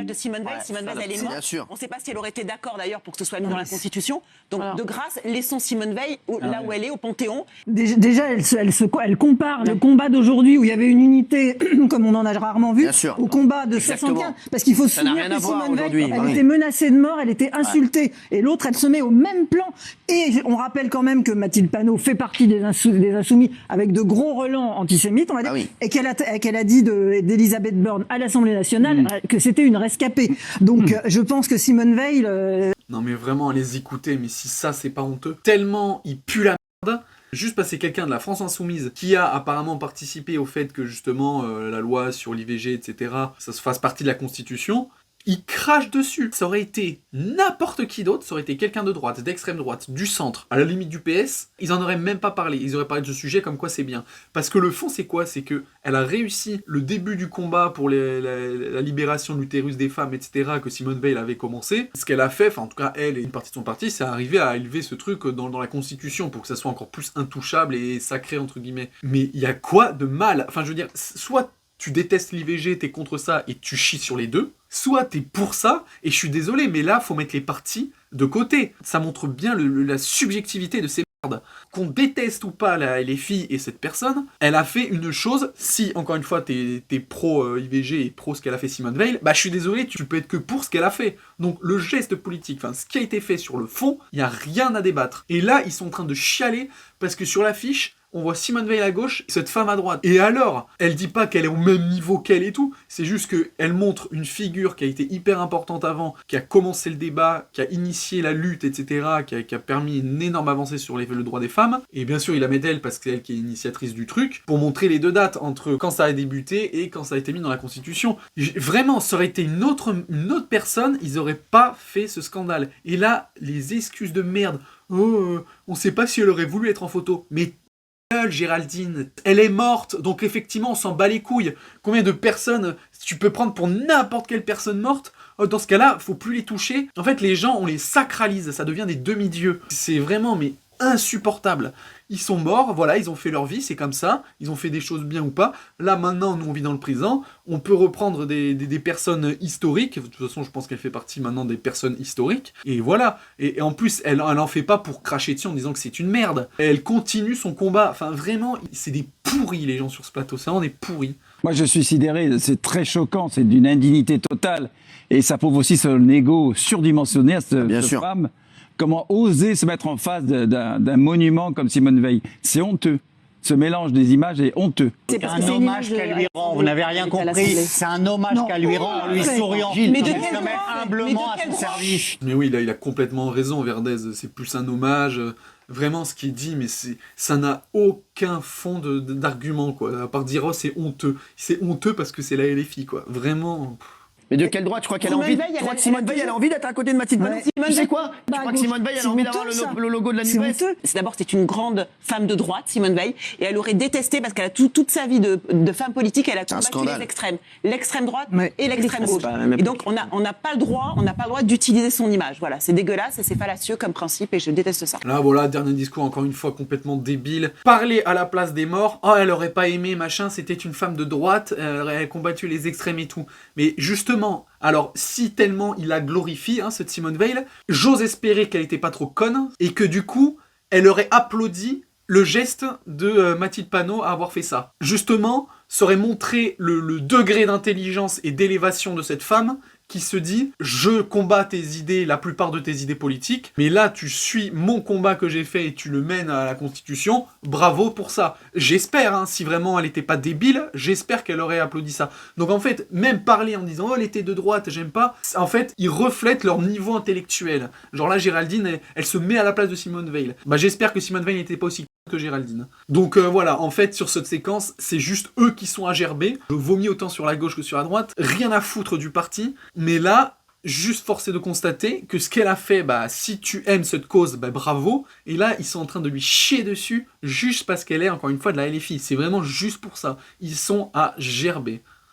de Simone Veil. Simone Veil, elle est morte. On ne sait pas si elle aurait été d'accord d'ailleurs pour que ce soit mis dans la Constitution. Donc, de grâce, laissons Simone Veil là où elle est, au Panthéon. Déjà, elle compare le combat d'aujourd'hui où il y avait une unité, comme on en a rarement vu, au combat de 75. Parce qu'il faut se souvenir que Simone Veil, elle était menacée de mort, elle était insultée. Et l'autre, elle se met au même plan. Et on rappelle quand même que Mathilde Panot fait partie des Insoumis avec de gros relents antisémites, on va dire, et qu'elle a dit d'Elisabeth Borne à l'Assemblée nationale que c'était une rescapée. Donc je pense que Simone Veil... Non mais vraiment, allez écouter, mais si ça c'est pas honteux, tellement il pue la merde. Juste parce que c'est quelqu'un de la France Insoumise qui a apparemment participé au fait que justement la loi sur l'IVG, etc., ça se fasse partie de la Constitution, il crache dessus. Ça aurait été n'importe qui d'autre, ça aurait été quelqu'un de droite, d'extrême droite, du centre, à la limite du PS, ils en auraient même pas parlé, ils auraient parlé de ce sujet comme quoi c'est bien. Parce que le fond c'est quoi? C'est que elle a réussi le début du combat pour la libération de l'utérus des femmes, etc., que Simone Veil avait commencé. Ce qu'elle a fait, enfin en tout cas elle et une partie de son parti, c'est arriver à élever ce truc dans la Constitution pour que ça soit encore plus intouchable et sacré entre guillemets. Mais il y a quoi de mal? Enfin je veux dire, soit tu détestes l'IVG, t'es contre ça et tu chies sur les deux, soit t'es pour ça, et je suis désolé, mais là, faut mettre les partis de côté. Ça montre bien la subjectivité de ces merdes. Qu'on déteste ou pas les filles et cette personne, elle a fait une chose, si, encore une fois, t'es pro-IVG et pro ce qu'elle a fait Simone Veil, bah je suis désolé, tu peux être que pour ce qu'elle a fait. Donc le geste politique, enfin ce qui a été fait sur le fond, il n'y a rien à débattre. Et là, ils sont en train de chialer, parce que sur l'affiche, on voit Simone Veil à gauche, cette femme à droite. Et alors, elle dit pas qu'elle est au même niveau qu'elle et tout, c'est juste qu'elle montre une figure qui a été hyper importante avant, qui a commencé le débat, qui a initié la lutte, etc., qui a permis une énorme avancée sur le droit des femmes. Et bien sûr, il la met elle, parce que c'est elle qui est initiatrice du truc, pour montrer les deux dates, entre quand ça a débuté et quand ça a été mis dans la Constitution. Vraiment, ça aurait été une autre personne, ils auraient pas fait ce scandale. Et là, les excuses de merde, on sait pas si elle aurait voulu être en photo, mais Géraldine, elle est morte, donc effectivement on s'en bat les couilles. Combien de personnes tu peux prendre pour n'importe quelle personne morte? Dans ce cas-là, faut plus les toucher. En fait, les gens, on les sacralise, ça devient des demi-dieux. C'est vraiment, mais insupportable. Ils sont morts, voilà, ils ont fait leur vie, c'est comme ça, ils ont fait des choses bien ou pas. Là, maintenant, nous, on vit dans le présent, on peut reprendre des personnes historiques, de toute façon, je pense qu'elle fait partie maintenant des personnes historiques, et voilà. Et en plus, elle en fait pas pour cracher dessus en disant que c'est une merde. Elle continue son combat, enfin, vraiment, c'est des pourris, les gens sur ce plateau, c'est vraiment des pourris. Moi, je suis sidéré, c'est très choquant, c'est d'une indignité totale, et ça prouve aussi son ego surdimensionné à cette femme. Comment oser se mettre en face d'un monument comme Simone Veil? C'est honteux. Ce mélange des images est honteux. C'est un hommage qu'elle lui rend. Vous n'avez rien compris. C'est un hommage qu'elle lui rend en lui souriant. Mais de quel se met humblement à son service. Mais oui, il a complètement raison, Verdez. C'est plus un hommage. Vraiment, ce qu'il dit, mais ça n'a aucun fond d'argument, quoi. À part dire, oh, c'est honteux. C'est honteux parce que c'est la LFI, quoi. Vraiment. Mais de quelle droite? Tu crois qu'elle a envie? Tu crois que Simone Veil, elle a envie d'être à côté de Mathilde Panot? Tu sais quoi? Tu crois que Simone Veil, elle a envie d'avoir le logo de la NUPES? D'abord, c'est une grande femme de droite, Simone Veil, et elle aurait détesté, parce qu'elle a toute sa vie de femme politique, elle a combattu les extrêmes. L'extrême droite et l'extrême gauche. Et donc, on n'a pas le droit d'utiliser son image. Voilà, c'est dégueulasse et c'est fallacieux comme principe, et je déteste ça. Là, voilà, dernier discours, encore une fois, complètement débile. Parler à la place des morts. Oh, elle aurait pas aimé, machin, c'était une femme de droite, elle aurait combattu les extrêmes et tout. Mais justement, alors, si tellement il la glorifie, hein, cette Simone Veil, j'ose espérer qu'elle était pas trop conne, et que du coup, elle aurait applaudi le geste de Mathilde Panot à avoir fait ça. Justement, ça aurait montré le degré d'intelligence et d'élévation de cette femme, qui se dit « Je combats tes idées, la plupart de tes idées politiques, mais là, tu suis mon combat que j'ai fait et tu le mènes à la Constitution. Bravo pour ça. » J'espère, hein, si vraiment elle n'était pas débile, j'espère qu'elle aurait applaudi ça. Donc en fait, même parler en disant « Oh, elle était de droite, j'aime pas », en fait, ils reflètent leur niveau intellectuel. Genre là, Géraldine, elle se met à la place de Simone Veil. Bah j'espère que Simone Veil n'était pas aussi que Géraldine. Donc voilà, en fait, sur cette séquence, c'est juste eux qui sont à gerber. Je vomis autant sur la gauche que sur la droite. Rien à foutre du parti. Mais là, juste force est de constater que ce qu'elle a fait, bah, si tu aimes cette cause, bah, bravo. Et là, ils sont en train de lui chier dessus, juste parce qu'elle est, encore une fois, de la LFI. C'est vraiment juste pour ça. Ils sont à gerber.